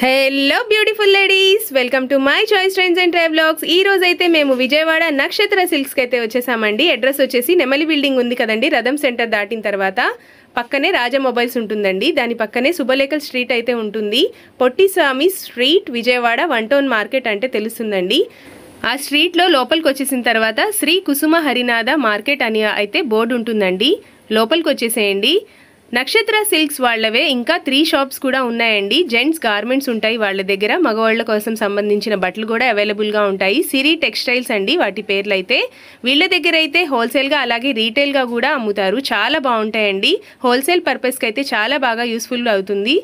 Hello beautiful ladies, welcome to my choice trends and travelogues. ఈ రోజు అయితే మేము విజయవాడ నక్షత్ర సిల్క్స్కి అయితే వచ్చేసామండి. అడ్రస్ వచ్చేసి నెమలి బిల్డింగ్ ఉంది కదండి, రథం సెంటర్ దాటిన తర్వాత పక్కనే రాజా మొబైల్స్ ఉంటుందండి. దాని పక్కనే శుభలేఖల్ స్ట్రీట్ అయితే ఉంటుంది. Pottiswamy street Vijayawada 1 town market అంటే తెలుస్తుందండి. ఆ స్ట్రీట్లో లోపలికి వచ్చేసిన తర్వాత శ్రీ కుసుమ హరినాథ మార్కెట్ అని అయితే బోర్డు ఉంటుందండి. లోపలికి వచ్చేసేయండి. నక్షత్ర సిల్క్స్ వాళ్ళవే ఇంకా 3 షాప్స్ కూడా ఉన్నాయండి. జెంట్స్ గార్మెంట్స్ ఉంటాయి వాళ్ళ దగ్గర, మగవాళ్ళ కోసం సంబంధించిన బట్టలు కూడా అవైలబుల్గా ఉంటాయి. సిరి టెక్స్టైల్స్ అండి వాటి పేర్లు అయితే. వీళ్ళ దగ్గర అయితే హోల్సేల్గా అలాగే రీటైల్గా కూడా అమ్ముతారు. చాలా బాగుంటాయండి. హోల్సేల్ పర్పస్కి అయితే చాలా బాగా యూస్ఫుల్ అవుతుంది.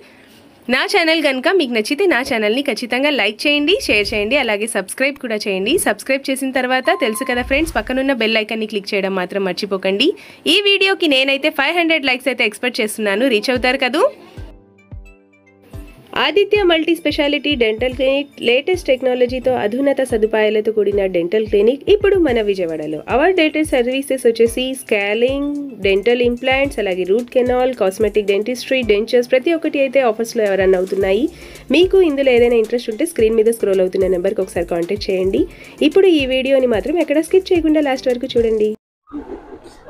నా ఛానల్ కనుక మీకు నచ్చితే నా ఛానల్ని ఖచ్చితంగా లైక్ చేయండి, షేర్ చేయండి, అలాగే సబ్స్క్రైబ్ కూడా చేయండి. సబ్స్క్రైబ్ చేసిన తర్వాత తెలుసు కదా ఫ్రెండ్స్, పక్కనున్న బెల్ ఐకాన్ని క్లిక్ చేయడం మాత్రం మర్చిపోకండి. ఈ వీడియోకి నేనైతే 500 లైక్స్ అయితే ఎక్స్పెక్ట్ చేస్తున్నాను. రీచ్ అవుతారు కదా. Aditya multi speciality dental clinic latest టెక్నాలజీతో అధునాత సదుపాయాలతో కూడిన డెంటల్ క్లినిక్ ఇప్పుడు మన విజయవాడలో. అవర్ డెంటల్ సర్వీసెస్ వచ్చేసి స్కాలింగ్, డెంటల్ ఇంప్లాంట్స్, అలాగే root canal, cosmetic dentistry, dentures ప్రతి ఒక్కటి అయితే ఆఫర్స్లో రన్ అవుతున్నాయి. మీకు ఇందులో ఏదైనా ఇంట్రెస్ట్ ఉంటే స్క్రీన్ మీద స్క్రోల్ అవుతున్న నెంబర్కి ఒకసారి కాంటాక్ట్ చేయండి. ఇప్పుడు ఈ వీడియోని మాత్రం ఎక్కడ స్కిప్ చేయకుండా లాస్ట్ వరకు చూడండి.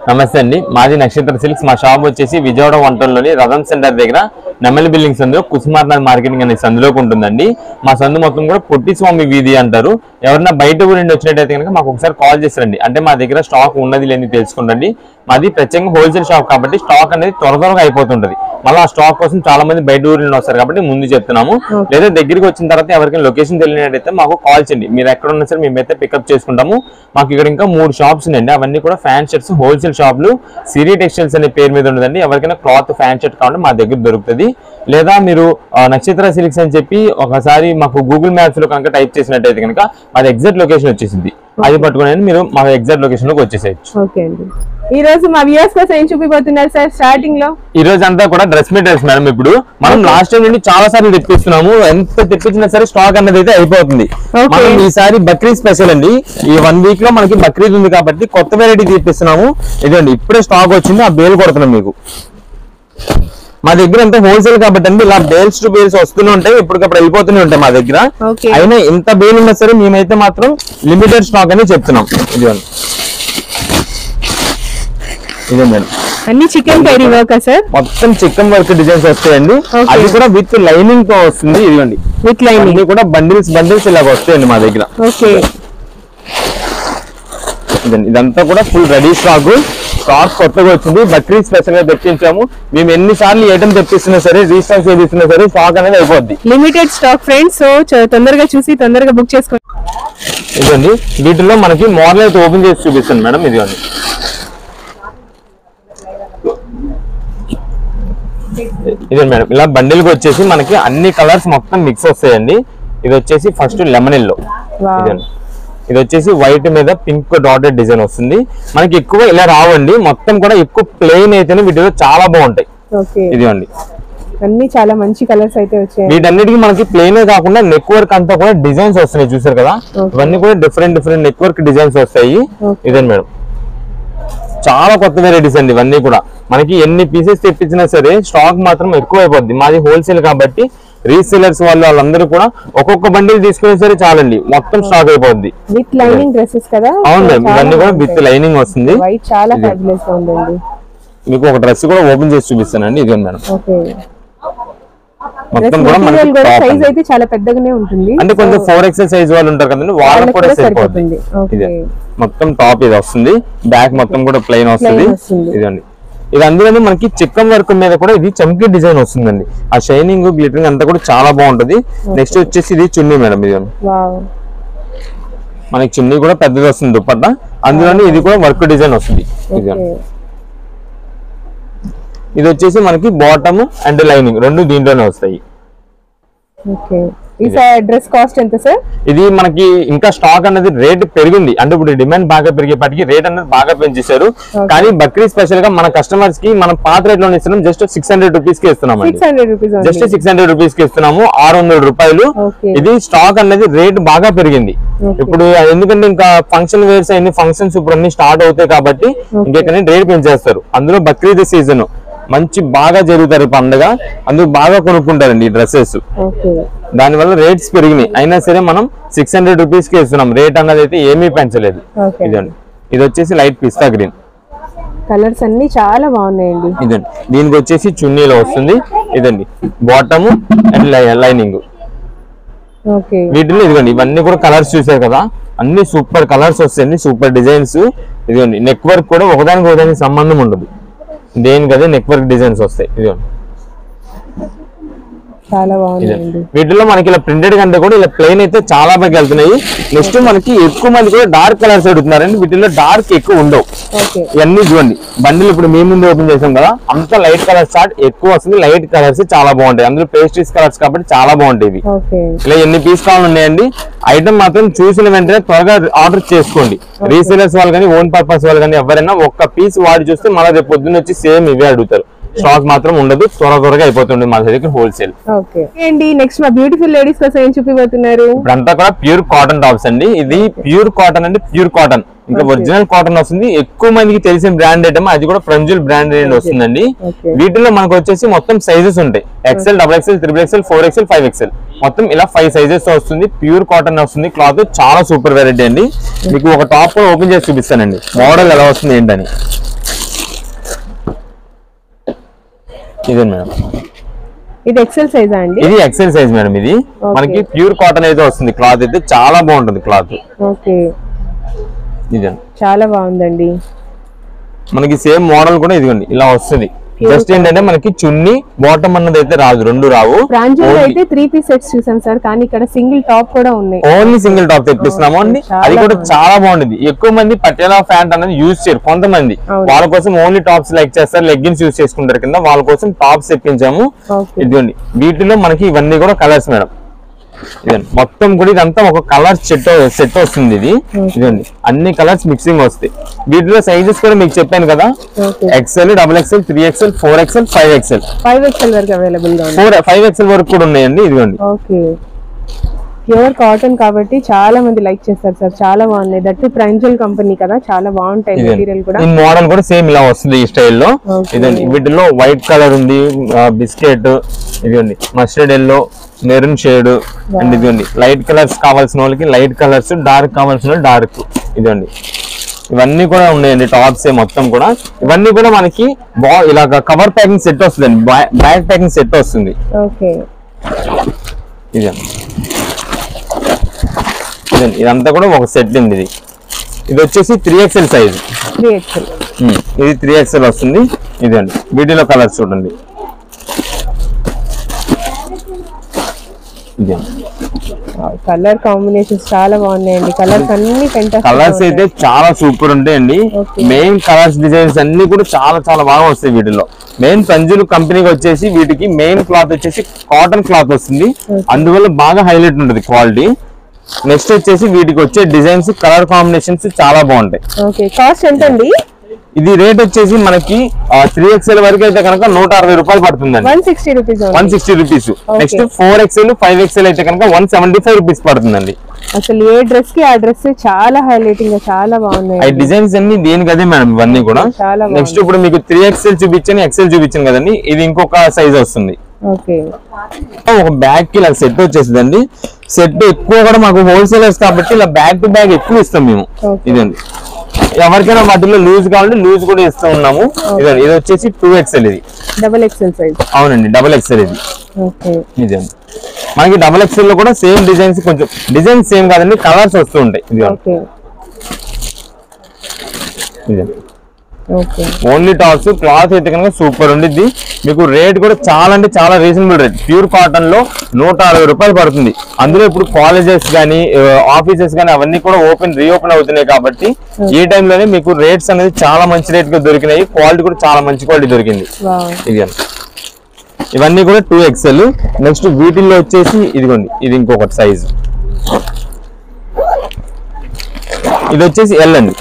నమస్తే అండి, మాది నక్షత్ర సిల్క్స్. మా షాప్ వచ్చేసి విజయవాడ 1 టౌన్లోని రథం సెంటర్ దగ్గర నెమలి బిల్డింగ్ సందులో కుసుమార్నాథ్ మార్కెటింగ్ అనే సందులోకి ఉంటుందండి. మా సందు మొత్తం కూడా పొట్టిస్వామి వీధి అంటారు. ఎవరన్నా బయట ఊరి నుండి వచ్చినట్టయితే కనుక మాకు ఒకసారి కాల్ చేస్తారండి. అంటే మా దగ్గర స్టాక్ ఉన్నది లేని తెలుసుకుంటండి. మాది ప్రత్యేకంగా హోల్సేల్ షాప్ కాబట్టి స్టాక్ అనేది త్వరగా అయిపోతుంటది. మళ్ళీ ఆ స్టాక్ కోసం చాలా మంది బయట ఊరి నుండి వస్తారు కాబట్టి ముందు చెప్తున్నాము. లేదా దగ్గరికి వచ్చిన తర్వాత ఎవరికైనా లొకేషన్ తెలియనట్టయితే మాకు కాల్ చేయండి. మీరు ఎక్కడ ఉన్నా సరే మేమైతే పికప్ చేసుకుంటాము. మాకు ఇక్కడ ఇంకా 3 షాప్స్ ఉన్నాయండి. అవన్నీ కూడా ఫ్యాన్ షర్ట్స్ హోల్సేల్ షాపులు. సిరి టెక్స్టైల్స్ అనే పేరు మీద ఉండదండి. ఎవరికైనా క్లాత్ ఫ్యాన్ షర్ట్ కావాలంటే మా దగ్గర దొరుకుతుంది. లేదా మీరు నక్షత్ర సిల్క్స్ అని చెప్పి ఒకసారి మాకు గూగుల్ మ్యాప్స్ లో కనుక టైప్ చేసినట్టయితే కనుక మాది ఎగ్జాక్ట్ లొకేషన్ వచ్చేసింది. అది పట్టుకుని మీరు మా ఎగ్జాక్ట్ లొకేషన్ లోకి వచ్చేసేయచ్చు. ఓకే అండి, ఈ రోజు మా వ్యూవర్స్ కోసం ఏం చూపిపోతున్నారు సార్? స్టార్టింగ్ లో ఈ రోజు అంతా కూడా డ్రెస్ మెటీరియల్స్ మేడం. ఇప్పుడు మనం లాస్ట్ టైం నుండి చాలా సార్లు తెప్పిస్తున్నాము. ఎంత తెప్పించినా సరే స్టాక్ అన్నది అయితే అయిపోతుంది. మనం ఈసారి బక్రీద్ స్పెషల్ అండి. ఈ 1 వీక్ లో మనకి బక్రీద్ ఉంది కాబట్టి కొత్త వెరైటీ తెప్పిస్తున్నాము. ఇదండి ఇప్పుడే స్టాక్ వచ్చింది, ఆ బేల్ కొడుతున్నాం మీకు. మా దగ్గర అంతా హోల్సేల్ కాబట్టి అండి ఇలా బేల్స్ టు బేల్స్ వస్తూనే ఉంటాయి, ఇప్పటికప్పుడు వెళ్ళిపోతూనే ఉంటాయి మా దగ్గర. అయినా ఇంత బేల్ ఉన్నా సరే మేమైతే మాత్రం లిమిటెడ్ స్టాక్ అని చెప్తున్నాం. ఇదిగోండి, ఇదే మేడం అన్ని చికెన్ కర్రీ వర్క్ సార్. మొత్తం చికెన్ వర్క్ డిజైన్స్ వస్తాయండి. అది కూడా విత్ లైనింగ్ తో వస్తుంది. ఇదిగోండి విత్ లైనింగ్ కూడా బండిల్స్ ఇలాగ వస్తాయండి మా దగ్గర. ఓకే, ఇదంతా కూడా ఫుల్ రెడీ స్టాక్. స్టాక్ కొత్తగా వచ్చింది, బక్రీద్ స్పెషల్ గా తెప్పించాము. మేము ఎన్నిసార్లు ఐటమ్ తెప్పిస్తున్నా సరే, రీస్టాక్ చేస్తున్నా సరే స్టాక్ అనేది అయిపోద్ది. లిమిటెడ్ స్టాక్ ఫ్రెండ్స్, సో తొందరగా చూసి తొందరగా బుక్ చేసుకోండి. ఇదండి వీటిలో మనకి మోడల్ అయితే ఓపెన్ చేసి చూపిస్తాను మేడం. ఇదిగోండి, ఇదే మేడం ఇలా బండిల్కి వచ్చేసి మనకి అన్ని కలర్స్ మొత్తం మిక్స్ వస్తాయండి. ఇది వచ్చేసి ఫస్ట్ లెమన్ ఎల్లో, ఇది వచ్చేసి వైట్ మీద పింక్ డాటెడ్ డిజైన్ వస్తుంది. మనకి ఎక్కువ ఇలా రావండి, మొత్తం కూడా ఎక్కువ ప్లెయిన్ అయితేనే వీటిలో చాలా బాగుంటాయి. ఇదిగోండి అన్ని చాలా మంచి కలర్స్ అయితే వచ్చాయి. వీటన్నిటికీ మనకి ప్లెయిన్ కాకుండా నెక్ వర్క్ అంతా కూడా డిజైన్స్ వస్తున్నాయి, చూసారు కదా. ఇవన్నీ కూడా డిఫరెంట్ నెక్ వర్క్ డిజైన్స్ వస్తాయి. ఇదే మేడం చాలా కొత్త వెరైటీస్ అండి. ఇవన్నీ కూడా మనకి ఎన్ని పీసెస్ తెప్పించినా సరే స్టాక్ మాత్రం ఎక్కువ అయిపోద్ది. మాది హోల్సేల్ కాబట్టి రీసేలర్స్ వాళ్ళందరూ కూడా ఒక్కొక్క బండిల్ తీసుకునే సరే చాలండి, మొత్తం స్టాక్ అయిపోద్ది. విత్ లైనింగ్ డ్రెస్సెస్ కదా. అవును మేడం, ఇవన్నీ కూడా విత్ లైనింగ్ వస్తుంది. చాలా ఫ్యాబులస్ గా ఉందండి. మీకు ఒక డ్రెస్ కూడా ఓపెన్ చేసి చూపిస్తానండి. ఇదే మేడం మొత్తం కూడా సైజ్ అయితే చాలా పెద్దగానే ఉంటుంది. అంటే కొంచెం 4XL సైజ్ వాళ్ళు ఉంటారు కదండి, వాళ్ళకి కూడా సరిపోతుంది. మొత్తం టాప్ ఇది వస్తుంది, బ్యాక్ మొత్తం కూడా ప్లెయిన్ వస్తుంది. ఇదండి ఇది అందులోనే మనకి చిక్కన్ వర్క్ మీద కూడా ఇది చమ్కీ డిజైన్ వస్తుందండి. ఆ షైనింగ్ గ్లిటరింగ్ అంతా కూడా చాలా బాగుంటది. నెక్స్ట్ వచ్చేసి ఇది చున్నీ మేడం. ఇది మనకి చున్నీ కూడా పెద్దది వస్తుంది దుపట్టా, అందులోనే ఇది కూడా వర్క్ డిజైన్ వస్తుంది. ఇది వచ్చేసి మనకి బాటమ్ అండ్ లైనింగ్ రెండు దీంట్లోనే వస్తాయి. ఈ డ్రెస్ కాస్ట్ ఎంత సార్? ఇది మనకి ఇంకా స్టాక్ అనేది రేట్ పెరిగింది. అంటే ఇప్పుడు డిమాండ్ బాగా పెరిగేపటికి రేట్ అనేది బాగా పెంచేశారు. కానీ బక్రీద్ స్పెషల్ గా మన కస్టమర్స్ కి మనం పాత రేట్ లో ఇస్తున్నాం. జస్ట్ 600 రూపీస్ కి ఇస్తున్నాము. జస్ట్ 600 రూపీస్ కి ఇస్తున్నాము, 600 రూపాయలు. ఇది స్టాక్ అనేది రేట్ బాగా పెరిగింది ఇప్పుడు. ఎందుకంటే ఇంకా ఫంక్షన్ వేర్స్ అన్ని ఫంక్షన్స్ ఇప్పుడు అన్ని స్టార్ట్ అవుతాయి కాబట్టి ఇంకెక్కడ రేట్ పెంచేస్తారు. అందులో బక్రీద్ సీజన్ మంచి బాగా జరుగుతారు పండుగ, అందుకు బాగా కొనుక్కుంటారండి ఈ డ్రెస్సెస్. దానివల్ల రేట్స్ పెరిగినాయి. అయినా సరే మనం 600 రూపీస్ కి ఇస్తున్నాం. రేట్ అన్నది అయితే ఏమీ పెంచలేదు. ఇదండి, ఇది వచ్చేసి లైట్ పిస్తా గ్రీన్. కలర్స్ అన్ని చాలా బాగున్నాయండి. ఇదండి, దీనికి వచ్చేసి చున్నీలో వస్తుంది. ఇదండి బాటమ్ అండ్ లైనింగ్. వీటిలో ఇదిగోండి, ఇవన్నీ కూడా కలర్స్ చూసారు కదా, అన్ని సూపర్ కలర్స్ వస్తాయండి, సూపర్ డిజైన్స్. ఇదిగోండి నెక్ వర్క్ కూడా ఒకదానికి సంబంధం ఉండదు, దేనికదే నెక్ వర్క్ డిజైన్స్ వస్తాయి. ఇదిగోండి చాలా బాగుంది. వీటిలో మనకి ఇలా ప్రింటెడ్ కంటే కూడా ఇలా ప్లెయిన్ అయితే చాలా బాగా వెళ్తున్నాయి. నెక్స్ట్ మనకి ఎక్కువ మంది కూడా డార్క్ కలర్స్ అడుగుతున్నారండి. వీటిలో డార్క్ ఎక్కువ ఉండవు. ఇవన్నీ చూడండి, బండిల్ ఇప్పుడు మీ ముందు ఓపెన్ చేసాం కదా, అంత లైట్ కలర్ స్టార్ట్ ఎక్కువ వస్తుంది. లైట్ కలర్స్ చాలా బాగుంటాయి, అందులో పేస్ట్రీస్ కలర్స్ కాబట్టి చాలా బాగుంటాయి. ఇలా ఎన్ని పీస్ కావాలి ఉన్నాయండి. ఐటమ్ మాత్రం చూసిన వెంటనే త్వరగా ఆర్డర్ చేసుకోండి. రీసేలర్స్ వాళ్ళు కానీ ఓన్ పర్పస్ వాళ్ళు కానీ ఎవరైనా ఒక్క పీస్ వాడి చూస్తే మళ్ళీ రేపు పొద్దున్న వచ్చి సేమ్ ఇవే అడుగుతారు. స్టాక్ మాత్రం ఉండదు, త్వరగా అయిపోతుంది మా దగ్గర హోల్సేల్. నెక్స్ట్ మా బ్యూటిఫుల్ లేడీస్ కోసం ఏం చూపిపోతున్నారు? ఇప్పుడంతా కూడా ప్యూర్ కాటన్ టాప్స్ అండి. ఇది ప్యూర్ కాటన్ అంటే ప్యూర్ కాటన్, ఇంకా ఒరిజినల్ కాటన్ వస్తుంది. ఎక్కువ మందికి తెలిసిన బ్రాండ్ ఐటమ్, అది కూడా ఫ్రంజుల్ బ్రాండ్ వస్తుందండి. వీటిలో మనకు వచ్చేసి మొత్తం సైజెస్ ఉంటాయి. XL, XXL, XXL, 4XL, 5XL, మొత్తం ఇలా 5 సైజెస్ వస్తుంది. ప్యూర్ కాటన్ వస్తుంది. క్లాత్ చాలా సూపర్ వెరైటీ అండి. మీకు ఒక టాప్ కూడా ఓపెన్ చేసి చూపిస్తానండి, మోడల్ ఎలా వస్తుంది ఏంటని. ఇదే మేడం, ఇది ఎక్సెల్ సైజ్ అండి. ఇది ఎక్సెల్ సైజ్ మేడం. ఇది మనకి ప్యూర్ కాటన్ అయితే వస్తుంది. క్లాత్ అయితే చాలా బాగుంటుంది క్లాత్. ఓకే, ఇదే చాలా బాగుందండి. మనకి సేమ్ మోడల్ కూడా ఇదిగోండి ఇలా వస్తుంది. జస్ట్ ఏంటంటే మనకి చున్నీ బాటమ్ అన్నది అయితే రాదు, రెండు రావు. అయితే 3 పీస్ సెట్స్ చూసాం సార్, కానీ ఇక్కడ సింగిల్ టాప్ కూడా ఉన్నాయి. ఓన్లీ సింగిల్ టాప్ తెప్పిస్తున్నాము అండి. అది కూడా చాలా బాగుంటుంది. ఎక్కువ మంది పటియాలా ప్యాంట్ అనేది యూజ్ చేయరు కొంతమంది, వాళ్ళ కోసం ఓన్లీ టాప్స్ లైక్ చేస్తారు, లెగ్గిన్స్ యూజ్ చేసుకుంటారు కింద, వాళ్ళ కోసం టాప్స్ తెప్పించాము. ఇదిగోండి, వీటిలో మనకి ఇవన్నీ కూడా కలర్స్ మేడం. ఇదండి మొత్తం కూడా ఇదంతా ఒక కలర్ సెట్ వస్తుంది. ఇదండి అన్ని కలర్స్ మిక్సింగ్ వస్తాయి. వీటిలో సైజెస్ కూడా మీకు చెప్పాను కదా, XL, XXL, 3XL, 4XL, 5XL. 5XL వరకు అవైలబుల్ గా ఉంది. 5XL వరకు కూడా ఉన్నాయండి. ఇదిగోండి ప్యూర్ కాటన్ కాబట్టి చాలా మంది లైక్ చేస్తారు సార్, చాలా బాగున్నాయి. దట్టు ప్రైంజల్ కంపెనీ కదా, చాలా బాగుంటాయి మెటీరియల్ కూడా. ఈ మోడల్ కూడా సేమ్ ఇలా వస్తుంది ఈ స్టైల్లో. ఇదండి వీటిలో వైట్ కలర్ ఉంది, బిస్కెట్, ఇదిగోండి mustard yellow, maroon shade and ఇదిగోండి లైట్ కలర్స్ కావాల్సిన వాళ్ళకి లైట్ కలర్స్, డార్క్ కావాల్సిన డార్క్. ఇదండి ఇవన్నీ కూడా ఉన్నాయండి టాప్స్ మొత్తం కూడా. ఇవన్నీ కూడా మనకి ఇలాగ కవర్ ప్యాకింగ్ సెట్ వస్తుంది, బ్యాక్ ప్యాకింగ్ సెట్ వస్తుంది. ఇదంతా కూడా ఒక సెట్ అండి. ఇది వచ్చేసి 3XL సైజ్. ఇది 3XL వస్తుంది. ఇదండి వీటిలో కలర్స్ చూడండి. కలర్ కాంబినేషన్స్ చాలా బాగున్నాయండి. కలర్స్ అన్ని కలర్స్ అయితే చాలా సూపర్ ఉంటాయండి. మెయిన్ కలర్స్ డిజైన్స్ అన్ని కూడా చాలా చాలా బాగా వస్తాయి. వీటిలో మెయిన్ సంజులు కంపెనీకి వచ్చేసి వీటికి మెయిన్ క్లాత్ వచ్చేసి కాటన్ క్లాత్ వస్తుంది, అందువల్ల బాగా హైలైట్ ఉంటుంది క్వాలిటీ. నెక్స్ట్ వచ్చేసి వీటికి వచ్చే డిజైన్స్, కలర్ కాంబినేషన్స్ చాలా బాగుంటాయి. కాస్ట్ ఎంత అండి? ఇది రేట్ వచ్చేసి మనకి 3XL వరకు అయితే కనుక 160 రూపాయలు పడుతుందండి. 160 రూపీస్. నెక్స్ట్ 4XL, 5XL అయితే కనుక 175 రూపీస్ పడుతుందండి. అసలు ఏ డ్రెస్ కి ఆ డ్రెస్ చాలా హైలైటింగ్, చాలా బాగున్నాయి. ఈ డిజైన్స్ అన్ని దేనికి అదే మేడం, ఇవన్నీ కూడా. నెక్స్ట్ ఇప్పుడు మీకు 3XL చూపించాను, XL చూపించాను కదండి, ఇది ఇంకొక సైజ్ వస్తుంది. ఒక బ్యాగ్ కి ఇలా సెట్ వచ్చేసిందండి. సెట్ ఎక్కువ కూడా మాకు హోల్సేలర్స్ కాబట్టి ఇలా బ్యాగ్ టు బ్యాగ్ ఎక్కువ ఇస్తాం మేము. ఇదండి ఎవరికైనా వాటిలో లూజ్ కావాలంటే లూజ్ కూడా ఇస్తూ ఉన్నాము. ఇదండి ఇది వచ్చేసి 2XL, ఇది XXL సైజ్. అవునండి XXL ఇది. ఇదండి మనకి XXL లో కూడా సేమ్ డిజైన్స్, కొంచెం డిజైన్స్ సేమ్ కాదండి, కలర్స్ వస్తూ ఉంటాయి. ఇదండి ఓన్లీ టాప్స్. క్లాత్ అయితే కనుక సూపర్ ఉండిద్ది. మీకు రేట్ కూడా చాలా అంటే చాలా రీజనబుల్ రేట్. ప్యూర్ కాటన్ లో 160 రూపాయలు పడుతుంది. అందులో ఇప్పుడు కాలేజెస్ కానీ ఆఫీసెస్ కానీ అవన్నీ కూడా రీఓపెన్ అవుతున్నాయి కాబట్టి ఈ టైంలోనే మీకు రేట్స్ అనేది చాలా మంచి రేట్ గా దొరికినాయి. క్వాలిటీ కూడా చాలా మంచి క్వాలిటీ దొరికింది. ఇవన్నీ కూడా 2XL. నెక్స్ట్ వీటిల్లో వచ్చేసి ఇదిగోండి, ఇది ఇంకొకటి సైజు. ఇది వచ్చేసి L అండి.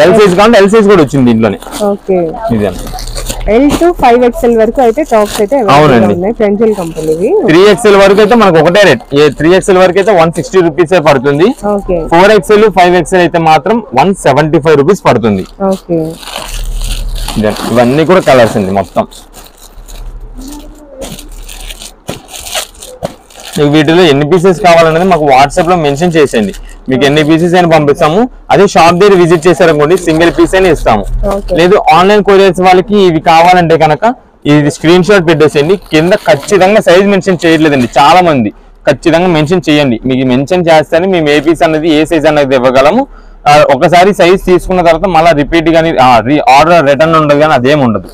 L సైజ్ కావాలి, L సైజ్ కూడా వచ్చింది దీంట్లోనే. L to 5XL వరకు అయితే టాప్స్ అయితే అవునండి, ఫ్రెంజల్ కంపెనీవి. 3XL వరకు అయితే మనకు ఒకటే రేట్. 3XL వరకు అయితే 160 రూపీస్ పడుతుంది. 4XL, 5XL అయితే మాత్రం 175 రూపీస్ పడుతుంది. ఇవన్నీ కూడా కలర్స్ అండి మొత్తం. మీకు వీటిలో ఎన్ని పీసెస్ కావాలనేది మాకు వాట్సాప్ లో మెన్షన్ చేసేయండి, మీకు ఎన్ని పీసెస్ అయినా పంపిస్తాము. అదే షాప్ దగ్గర విజిట్ చేశారనుకోండి సింగిల్ పీస్ అయినా ఇస్తాము. లేదు ఆన్లైన్ కొరియర్స్ వాళ్ళకి ఇవి కావాలంటే కనుక ఇది స్క్రీన్ షాట్ పెట్టేసేయండి. కింద ఖచ్చితంగా సైజ్ మెన్షన్ చేయట్లేదండి, చాలా మంది ఖచ్చితంగా మెన్షన్ చేయండి. మీకు మెన్షన్ చేస్తేనే మేము ఏ పీస్ అనేది ఏ సైజ్ అనేది ఇవ్వగలము. ఒకసారి సైజ్ తీసుకున్న తర్వాత మళ్ళీ రిపీట్ గానీ ఆర్డర్ రిటర్న్ ఉండదు, కానీ అదేమి ఉండదు.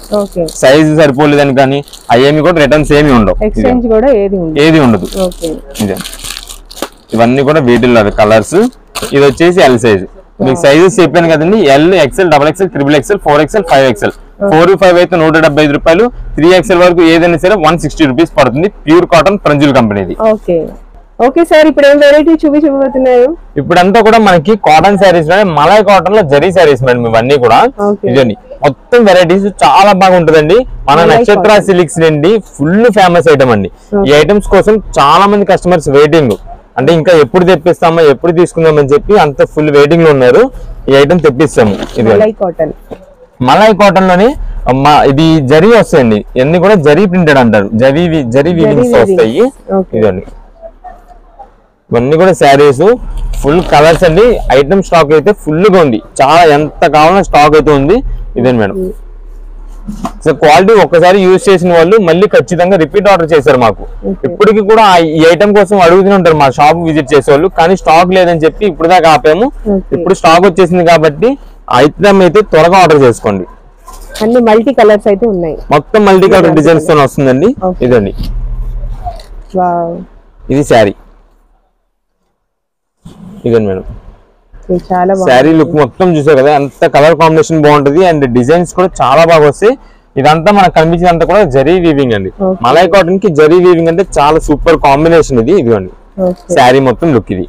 సైజ్ సరిపోలేదని కానీ అవేమి కూడా రిటర్న్స్ ఏమి ఉండవు, ఏది ఉండదు. ఇవన్నీ కూడా వీటిల్లో కలర్స్. ఇది వచ్చేసి ఎల్ సైజ్. మీకు సైజెస్ చెప్పాను కదండి, L, XL, double XL, triple XL, 4XL, 5XL. 4, 5 అయితే 175 రూపాయలు. 3XL వరకు ఏదైనా సరే 160 రూపీస్ పడుతుంది. ప్యూర్ కాటన్ ప్రంజుల్ కంపెనీది. ఓకే సార్, ఇప్పుడు ఏం వెరైటీ చూపించబోతున్నారు? ఇప్పుడంతా కూడా మనకి కాటన్ శారీస్ లోనే మలై కాటన్ లో జరీ శారీస్ మేడం ఇవన్నీ కూడా. ఇదండి మొత్తం వెరైటీస్ చాలా బాగుంటుందండి. మన నక్షత్ర సిల్క్స్ నుండి ఫుల్ ఫేమస్ ఐటమ్ అండి. ఈ ఐటమ్స్ కోసం చాలా మంది కస్టమర్స్ వెయిటింగ్, అంటే ఇంకా ఎప్పుడు తెప్పిస్తామా ఎప్పుడు తీసుకుందామని చెప్పి అంత ఫుల్ వెయిటింగ్ లో ఉన్నారు. ఈ ఐటమ్ తెప్పిస్తాము. ఇది మలై కాటన్ లోనే ఇది జరీ వస్తాయండి, ఇవన్నీ కూడా జరీ ప్రింటెడ్ అంటారు, జరీ వీవింగ్స్ వస్తాయి. ఇదండి ఇవన్నీ కూడా శారీస్ ఫుల్ కలర్స్ అండి. ఐటమ్ స్టాక్ అయితే ఫుల్ గా ఉంది, చాలా ఎంత కావాలన్నా స్టాక్ అయితే ఉంది. ఇదే మేడం సో క్వాలిటీ ఒక్కసారి యూజ్ చేసిన వాళ్ళు మళ్ళీ ఖచ్చితంగా రిపీట్ ఆర్డర్ చేశారు మాకు. ఇప్పటికి కూడా ఈ ఐటమ్ కోసం అడుగుతూనే ఉంటారు మా షాప్ విజిట్ చేసేవాళ్ళు, కానీ స్టాక్ లేదని చెప్పి ఇప్పుడు దాకా ఆపాము. ఇప్పుడు స్టాక్ వచ్చేసింది కాబట్టి ఐటమ్ అయితే త్వరగా ఆర్డర్ చేసుకోండి. అన్ని మల్టీ కలర్స్ అయితే ఉన్నాయి, మొత్తం మల్టీ కలర్ డిజైన్స్ తో వస్తుందండి. ఇదండి ఇది శారీ. ఇదండి మేడం శారీ లుక్ మొత్తం చూసారు కదా, అంత కలర్ కాంబినేషన్ బాగుంటది అండ్ డిజైన్స్ కూడా చాలా బాగా వస్తాయి. ఇదంతా మనకు కనిపించినంత కూడా జరీ వీవింగ్ అండి. మలై కాటన్ కి జరీ వీవింగ్ అంటే చాలా సూపర్ కాంబినేషన్ ఇది. ఇదిగోండి శారీ మొత్తం లుక్ ఇది.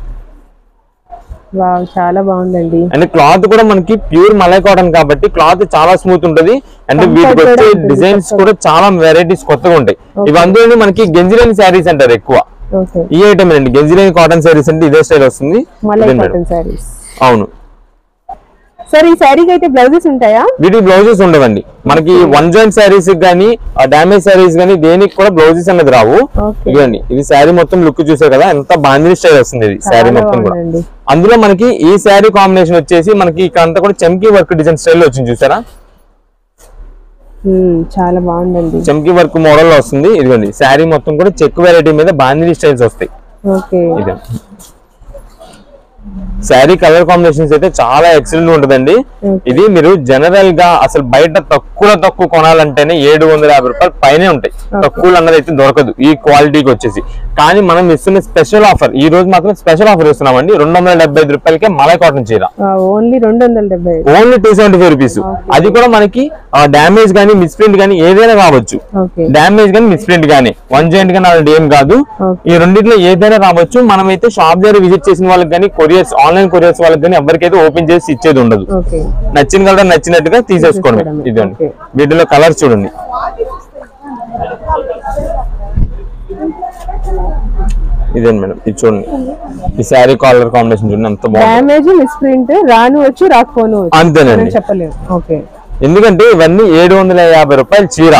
చాలా బాగుందండి. అండ్ క్లాత్ కూడా మనకి ప్యూర్ మలై కాటన్ కాబట్టి క్లాత్ చాలా స్మూత్ ఉంటది. అండ్ వీటికి వచ్చే డిజైన్స్ కూడా చాలా వెరైటీస్ కొత్తగా ఉంటాయి. ఇవి అందులోనే మనకి గంజిలేని శారీస్ అంటారు ఎక్కువ. ఈ ఐటమ్ అండి గంజిలేని కాటన్ శారీస్ అంటే ఇదే స్టైల్ వస్తుంది. అవును సార్, ఈ శారీకి అయితే బ్లౌజెస్ ఉంటాయా? వీటికి బ్లౌజెస్ ఉండవండి. మనకి వన్ జాయింట్ శారీస్ కానీ డామేజ్ శారీస్ కానీ దేనికి కూడా బ్లౌజెస్ అనేది రావు. ఇదండి ఇది శారీ మొత్తం లుక్ చూసారు కదా, ఎంత బాందిని స్టైల్ వస్తుంది ఇది శారీ మొత్తం కూడా. అందులో మనకి ఈ శారీ కాంబినేషన్ వచ్చేసి మనకి ఇక్కడ అంతా కూడా చమ్కీ వర్క్ డిజైన్ స్టైల్ వచ్చింది చూసారా, చాలా బాగుందండి. చమ్కీ వర్క్ మోడల్ లో వస్తుంది. ఇదిగోండి శారీ మొత్తం కూడా చెక్ వెరైటీ మీద బాందిని స్టైల్స్ వస్తాయి. శారీ కలర్ కాంబినేషన్స్ అయితే చాలా ఎక్సలెంట్ ఉంటదండి. ఇది మీరు జనరల్ గా అసలు బయట తక్కువ కొనాలంటేనే 750 రూపాయలు పైనే ఉంటాయి. తక్కువ అన్నది అయితే దొరకదు ఈ క్వాలిటీకి వచ్చేసి. కానీ మనం ఇస్తున్న స్పెషల్ ఆఫర్, ఈ రోజు మాత్రం స్పెషల్ ఆఫర్ ఇస్తున్నామండి. 275 రూపాయలకే మలై కాటన్ చీర, ఓన్లీ 275 రూపీస్. అది కూడా మనకి డామేజ్ గానీ మిస్ప్రింట్ గానీ ఏదైనా రావచ్చు. డామేజ్ గానీ మిస్ప్రింట్ గానీ వన్ జాయింట్ గానీ అలాంటి ఏం కాదు. ఈ రెండింటిలో ఏదైనా రావచ్చు. మనమైతే షాప్ దగ్గర విజిట్ చేసిన వాళ్ళకి కానీ కొరియర్స్ ఆన్లైన్ కొరియర్స్ వాళ్ళకి కానీ ఎవరికైతే ఓపెన్ చేసి ఇచ్చేది ఉండదు. నచ్చిన కలర్ నచ్చినట్టుగా తీసేసుకోండి. ఇదండి వీటిలో కలర్స్ చూడండి. ఇదేంటి మేడం ఇది చూడండి, ఈ శారీ కలర్ కాంబినేషన్ చూడండి ఎంత బాగుంది. అంతేనండి చెప్పలేము. ఎందుకంటే ఇవన్నీ 750 రూపాయల చీర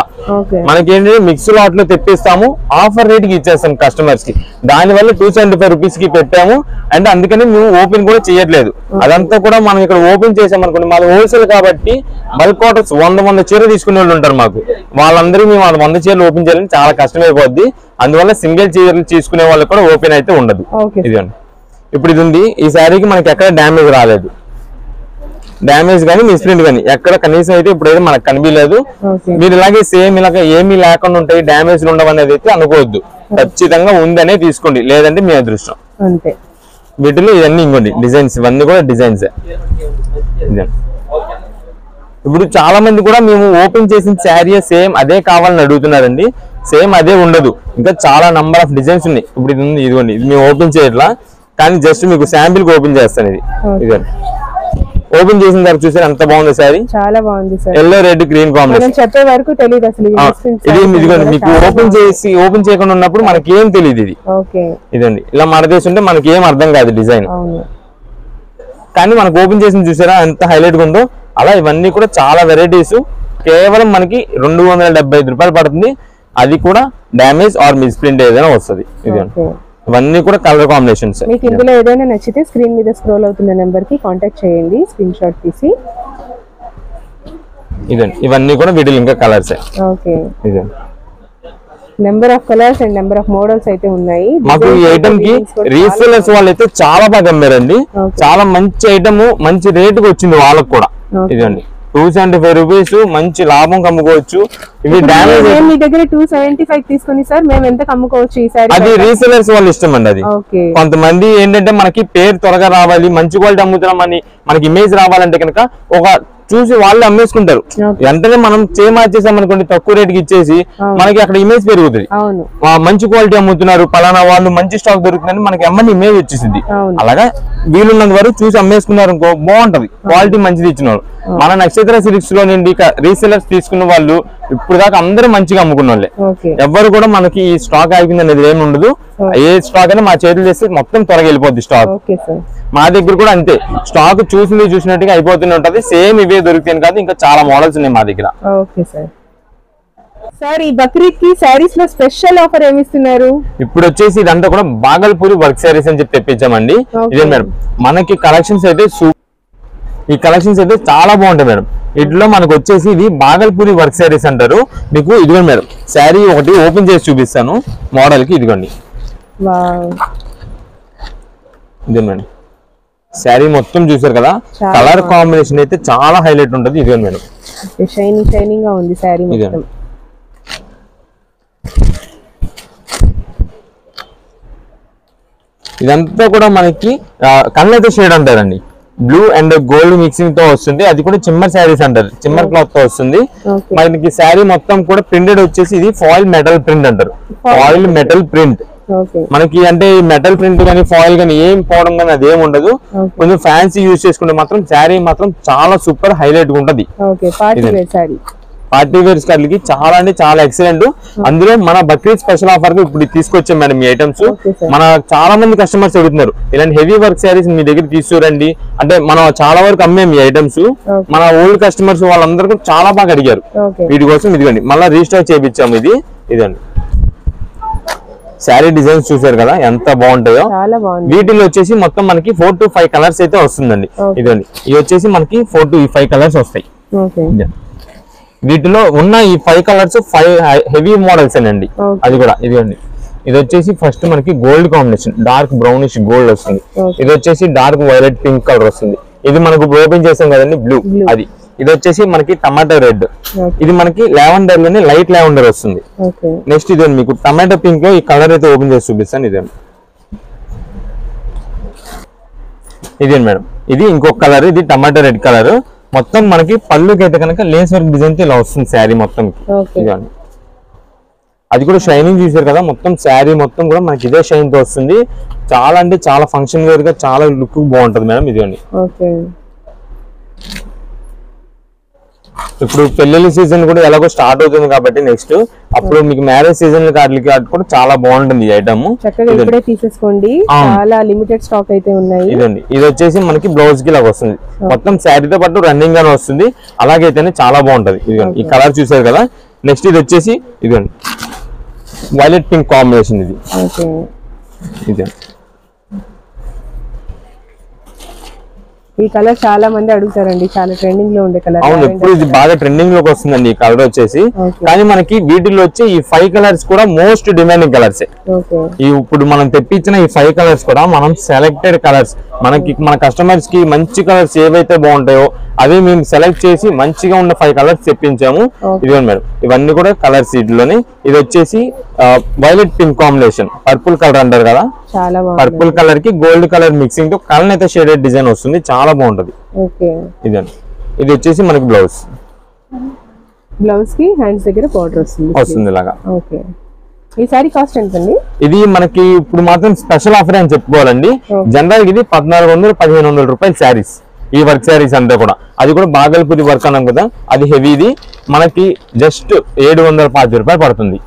మనకేంటి మిక్స్ లాట్ లో తెప్పిస్తాము, ఆఫర్ రేట్ కి ఇచ్చేస్తాం కస్టమర్స్ కి. దానివల్ల 275 రూపీస్ కి పెట్టాము. అండ్ అందుకని మేము ఓపెన్ కూడా చేయట్లేదు. అదంతా కూడా మనం ఇక్కడ ఓపెన్ చేసామనుకోండి, మాది హోల్సేల్ కాబట్టి బల్క్ ఆర్డర్స్ 100 చీర తీసుకునే వాళ్ళు ఉంటారు మాకు. వాళ్ళందరూ మేము 100 చీరలు ఓపెన్ చేయాలని చాలా కష్టమైపోద్ది. అందువల్ల సింగిల్ చీరలు తీసుకునే వాళ్ళకి కూడా ఓపెన్ అయితే ఉండదు. ఇదండి ఇప్పుడు ఇది ఉంది. ఈ శారీకి మనకి ఎక్కడ డ్యామేజ్ రాలేదు, డ్యామేజ్ కానీ మిస్ప్రింట్ కానీ ఎక్కడ కనీసం అయితే ఇప్పుడైతే మనకు కనిపించలేదు. మీరు ఇలాగే సేమ్ ఇలాగ ఏమీ లేకుండా ఉంటాయి డ్యామేజ్ ఉండవు అనేది అయితే అనుకోవద్దు. ఖచ్చితంగా ఉందనే తీసుకోండి, లేదంటే మీ అదృష్టం. వీటిలో ఇవన్నీ ఇంకోండి డిజైన్స్, ఇవన్నీ కూడా డిజైన్స్. ఇప్పుడు చాలా మంది కూడా మేము ఓపెన్ చేసిన శారీ సేమ్ అదే కావాలని అడుగుతున్నారండి. సేమ్ అదే ఉండదు, ఇంకా చాలా నంబర్ ఆఫ్ డిజైన్స్ ఉన్నాయి. ఇప్పుడు ఇది ఉంది, ఇదిగోండి ఇది మేము ఓపెన్ చేయట్లా, కానీ జస్ట్ మీకు శాంపిల్ కి ఓపెన్ చేస్తాను. ఇది ఇదండి ఓపెన్ చేసిన తర్వాత చూసారు ఎంత బాగుంది శారీ, చాలా బాగుంది sir. Yellow red green combination చెప్పే వరకు తెలియదు అసలు. ఇది మీకు ఓపెన్ చేయకుండా ఉన్నప్పుడు మనకి ఏం తెలియదు. ఇది ఇదండి ఇలా మడదేస్తుంటే మనకి ఏం అర్థం కాదు డిజైన్. కానీ మనకు ఓపెన్ చేసిన చూసారా ఎంత హైలైట్ గా ఉందో. అలా ఇవన్నీ కూడా చాలా వెరైటీస్. కేవలం మనకి 275 రూపాయలు పడుతుంది. అది కూడా డ్యామేజ్ ఆర్ మిస్ప్రింట్ ఏదైనా వస్తుంది. ఇదండి ఇవన్నీ కూడా కలర్ కాంబినేషన్స్. మీకు ఇందులో ఏదైనా నచ్చితే స్క్రీన్ మీద స్క్రోల్ అవుతున్న నెంబర్ కి కాంటాక్ట్ చేయండి, స్క్రీన్ షాట్ తీసి. ఇదండి ఇవన్నీ కూడా వీటిలో ఇంకా కలర్స్. ఓకే, ఇదండి number of colours and number of models అయితే ఉన్నాయి. మాకు ఈ ఐటమ్ కి రీసేలర్స్ వాళ్ళు అయితే చాలా బాగా అమ్మారండి. చాలా మంచి ఐటమ్, మంచి రేటుకి వచ్చింది వాళ్ళకి కూడా. ఇదండి 275 రూపీస్, మంచి లాభం కమ్ముకోవచ్చు. ఇవి డ్యామేజ్ మీ దగ్గర 275 తీసుకుని సార్ మేము ఎంత కమ్ముకోవచ్చు ఈ సారీ? అది రీసేలర్స్ వాళ్ళు ఇష్టం అండి. అది కొంతమంది ఏంటంటే మనకి పేరు త్వరగా రావాలి, మంచి క్వాలిటీ అమ్ముతున్నామని మనకి ఇమేజ్ రావాలంటే కనుక ఒక చూసి వాళ్ళు అమ్మేసుకుంటారు. వెంటనే మనం మార్చేసాం అనుకోండి, తక్కువ రేటుకి ఇచ్చేసి మనకి అక్కడ ఇమేజ్ పెరుగుతుంది. మంచి క్వాలిటీ అమ్ముతున్నారు, పలానా వాళ్ళు మంచి స్టాక్ దొరుకుతుందని మనకి ఎమ్మని ఇమేజ్ వచ్చేసింది. అలాగా వీలున్నంత వరకు చూసి అమ్మేసుకున్నారు అనుకో, బాగుంటది, క్వాలిటీ మంచిది ఇచ్చిన వాళ్ళు. మన నక్షత్ర సిల్క్స్ లో నుండి రీసేలర్స్ తీసుకున్న వాళ్ళు ఇప్పుడు దాకా అందరూ మంచిగా అమ్ముకున్న వాళ్ళే. ఎవరు కూడా మనకి ఈ స్టాక్ అయిపోయింది అనేది ఏమి ఉండదు. ఏ స్టాక్ అయినా మా చేతులు చేస్తే మొత్తం త్వరగా వెళ్ళిపోద్ది స్టాక్. మా దగ్గర కూడా అంతే, స్టాక్ చూసినట్టుగా అయిపోతూనే ఉంటది. సేమ్ ఇవే దొరుకుతాయి కాదు, ఇంకా చాలా మోడల్స్ ఉన్నాయి మా దగ్గర. సార్ ఈ బక్రీద్ కి సారీస్ లో స్పెషల్ ఆఫర్ ఏమి ఇస్తున్నారు? ఇప్పుడు వచ్చేసి ఇదంతా కూడా బాగల్పూరి వర్క్ సారీస్ అని చెప్పి తెప్పించామండి. ఇదే మేడం మనకి కలెక్షన్స్ అయితే ఈ కలెక్షన్స్ అయితే చాలా బాగుంటాయి మేడం. ఇట్లో మనకు వచ్చేసి ఇది బాగల్పూరి వర్క్ సారీస్ అంటారు. మీకు ఇదిగోండి మేడం, శారీ ఒకటి ఓపెన్ చేసి చూపిస్తాను మోడల్ కి. ఇదిగోండి ఇదే మేడం శారీ మొత్తం చూసారు కదా, కలర్ కాంబినేషన్ అయితే చాలా హైలైట్ ఉంటుంది. ఇదిగోండి మేడం, షైనింగ్ గా ఉంది శారీ మొత్తం. ఇదంతా కూడా మనకి కళ్ళైతే షేడ్ అంటారండి, బ్లూ అండ్ గోల్డ్ మిక్సింగ్ తో వస్తుంది. అది కూడా చిమ్మర్ శారీస్ అంటారు, చిమ్మర్ క్లాత్ తో వస్తుంది. మనకి శారీ మొత్తం కూడా ప్రింటెడ్ వచ్చేసి ఇది ఫాయిల్ మెటల్ ప్రింట్ అంటారు, ఫాయిల్ మెటల్ ప్రింట్. మనకి అంటే మెటల్ ప్రింట్ కానీ ఫాయిల్ కానీ ఏం పోవడం కానీ అదేం ఉండదు. కొంచెం ఫ్యాన్సీ యూజ్ చేసుకుంటే మాత్రం శారీ మాత్రం చాలా సూపర్ హైలైట్ గా ఉంటది. పార్టీ వేర్ స్టైల్కి చాలా అంటే చాలా ఎక్సలెంట్. అందులో మన బక్రీద్ స్పెషల్ ఆఫర్ ఇప్పుడు తీసుకొచ్చాం మేడం ఈ ఐటమ్స్. మన చాలా మంది కస్టమర్స్ అడుగుతున్నారు ఇలాంటి హెవీ వర్క్ శారీస్ మీ దగ్గర తీసుకురండి అంటే. మనం చాలా వరకు అమ్మేం ఈ ఐటమ్స్. మన ఓల్డ్ కస్టమర్స్ వాళ్ళందరూ కూడా చాలా బాగా అడిగారు వీటి కోసం. ఇదిగోండి మళ్ళీ రీస్టాక్ చేయించాము. ఇదండి శారీ డిజైన్స్ చూసారు కదా ఎంత బాగుంటాయో. వీటిలో వచ్చేసి మొత్తం మనకి 4 to 5 కలర్స్ అయితే వస్తుందండి. ఇదండి ఇది వచ్చేసి మనకి 4 to 5 కలర్స్ వస్తాయి. వీటిలో ఉన్న ఈ 5 కలర్స్ 5 హెవీ మోడల్స్ అండి. అది కూడా ఇదిగోండి, ఇది వచ్చేసి ఫస్ట్ మనకి gold combination, dark brownish gold వస్తుంది. ఇది వచ్చేసి డార్క్ వైలెట్ పింక్ కలర్ వస్తుంది. ఇది మనకు ఓపెన్ చేసాం కదండి బ్లూ, అది. ఇది వచ్చేసి మనకి టమాటో రెడ్, ఇది మనకి లావెండర్ లోనే లైట్ లావెండర్ వస్తుంది. నెక్స్ట్ ఇది మీకు టమాటో పింక్ లో ఈ కలర్ అయితే ఓపెన్ చేసి చూపిస్తాను. ఇదే మేడం, ఇది ఇంకొక కలర్, ఇది టమాటో రెడ్ కలర్. మొత్తం మనకి పళ్ళుకి అయితే కనుక లేస్ వర్క్ డిజైన్ ఇలా వస్తుంది శారీ మొత్తం. అది కూడా షైనింగ్ చూసారు కదా, మొత్తం శారీ మొత్తం కూడా మనకి ఇదే షైన్ తో వస్తుంది. చాలా అంటే చాలా ఫంక్షన్ వేర్ గా చాలా లుక్ బాగుంటది మేడం. ఇదిగోండి ఇప్పుడు పెళ్లి సీజన్ కూడా ఎలాగో స్టార్ట్ అవుతుంది కాబట్టి నెక్స్ట్ అప్పుడు మీకు మ్యారేజ్ సీజన్ కూడా చాలా బాగుంటుంది ఈ ఐటమ్. ఇప్పుడే తీసేసుకోండి, చాలా లిమిటెడ్ స్టాక్ అయితే ఉన్నాయి. ఇదండి ఇది వచ్చేసి మనకి బ్లౌజ్ కి లాగా వస్తుంది, మొత్తం శారీతో పాటు రన్నింగ్ గానే వస్తుంది. అలాగైతేనే చాలా బాగుంటది. ఇదిగోండి ఈ కలర్ చూసారు కదా. నెక్స్ట్ ఇది వచ్చేసి ఇదిగోండి వైలెట్ పింక్ కాంబినేషన్. ఇది ఈ కలర్ చాలా మంది అడుగుతారండి, చాలా ట్రెండింగ్ లో ఉండే కలర్. అవును, ఇప్పుడు ఇది బాగా ట్రెండింగ్ లోకి వస్తుందండి ఈ కలర్ వచ్చేసి. కానీ మనకి వీటిలో వచ్చి ఈ 5 కలర్స్ కూడా మోస్ట్ డిమాండింగ్ కలర్స్. ఇప్పుడు మనం తెప్పించిన ఈ 5 కలర్స్ కూడా మనం సెలెక్టెడ్ కలర్స్, మన కస్టమర్స్ కి మంచి కలర్స్ ఏవైతే బాగుంటాయో అవి మేము సెలెక్ట్ చేసి మంచిగా ఉన్న 5 కలర్స్ తెప్పించాము. ఇదిగోండి మేడం, ఇవన్నీ కూడా కలర్స్ వీటిలోని. ఇది వచ్చేసి violet pink combination, purple colour అంటారు కదా, పర్పుల్ కలర్ కి గోల్డ్ కలర్ మిక్సింగ్ తో కలర్ అయితే షేడెడ్ డిజైన్ వస్తుంది, చాలా బాగుంటది. ఇదండి ఇది వచ్చేసి మనకి బ్లౌజ్ కి హ్యాండ్స్ దగ్గర బార్డర్ వస్తుంది ఇలాగా. ఈ సారీ కాస్ట్ ఎంతండి? ఇది మనకి ఇప్పుడు మాత్రం స్పెషల్ ఆఫర్ అని చెప్పుకోవాలండి. జనరల్ ఇది 1400-1500 రూపాయలు శారీస్, ఈ వర్క్ శారీస్ అంతా కూడా. అది కూడా బాగల్పూరి వర్క్ అన్నాం కదా, అది హెవీది. మనకి జస్ట్ 750 రూపాయలు పడుతుంది.